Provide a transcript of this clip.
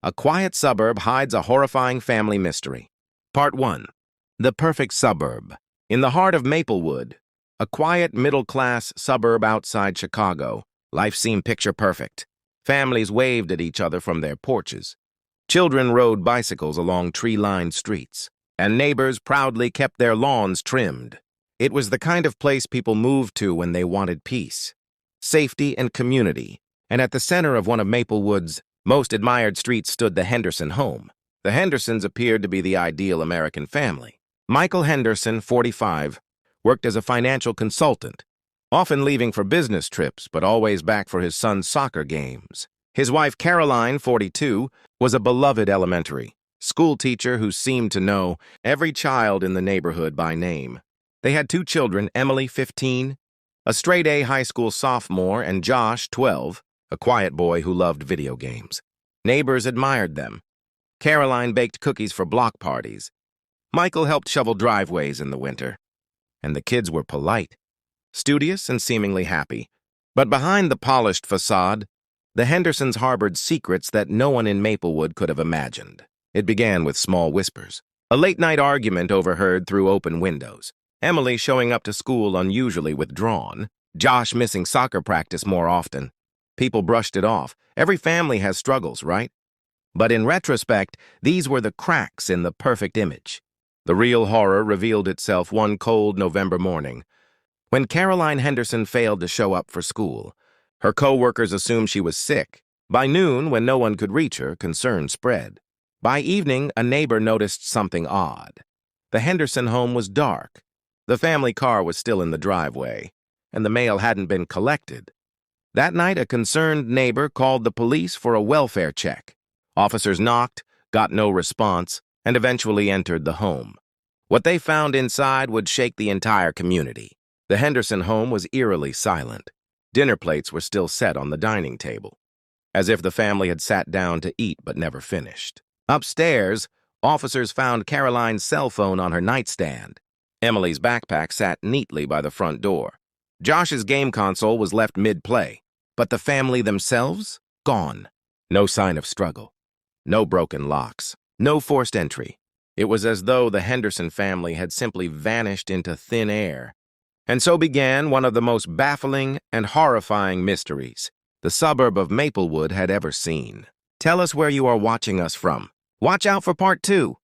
A quiet suburb hides a horrifying family mystery. Part 1. The Perfect Suburb. In the heart of Maplewood, a quiet middle-class suburb outside Chicago, life seemed picture-perfect. Families waved at each other from their porches. Children rode bicycles along tree-lined streets, and neighbors proudly kept their lawns trimmed. It was the kind of place people moved to when they wanted peace, safety, and community. And at the center of one of Maplewood's most admired streets stood the Henderson home. The Hendersons appeared to be the ideal American family. Michael Henderson, 45, worked as a financial consultant, often leaving for business trips but always back for his son's soccer games. His wife, Caroline, 42, was a beloved elementary school teacher who seemed to know every child in the neighborhood by name. They had 2 children, Emily, 15, a straight-A high school sophomore, and Josh, 12, a quiet boy who loved video games. Neighbors admired them. Caroline baked cookies for block parties. Michael helped shovel driveways in the winter. And the kids were polite, studious, and seemingly happy. But behind the polished facade, the Hendersons harbored secrets that no one in Maplewood could have imagined. It began with small whispers. A late-night argument overheard through open windows. Emily showing up to school unusually withdrawn. Josh missing soccer practice more often. People brushed it off. Every family has struggles, right? But in retrospect, these were the cracks in the perfect image. The real horror revealed itself one cold November morning. When Caroline Henderson failed to show up for school, her co-workers assumed she was sick. By noon, when no one could reach her, concern spread. By evening, a neighbor noticed something odd. The Henderson home was dark. The family car was still in the driveway, and the mail hadn't been collected. That night, a concerned neighbor called the police for a welfare check. Officers knocked, got no response, and eventually entered the home. What they found inside would shake the entire community. The Henderson home was eerily silent. Dinner plates were still set on the dining table, as if the family had sat down to eat but never finished. Upstairs, officers found Caroline's cell phone on her nightstand. Emily's backpack sat neatly by the front door. Josh's game console was left mid-play, but the family themselves? Gone. No sign of struggle. No broken locks. No forced entry. It was as though the Henderson family had simply vanished into thin air. And so began one of the most baffling and horrifying mysteries the suburb of Maplewood had ever seen. Tell us where you are watching us from. Watch out for Part 2.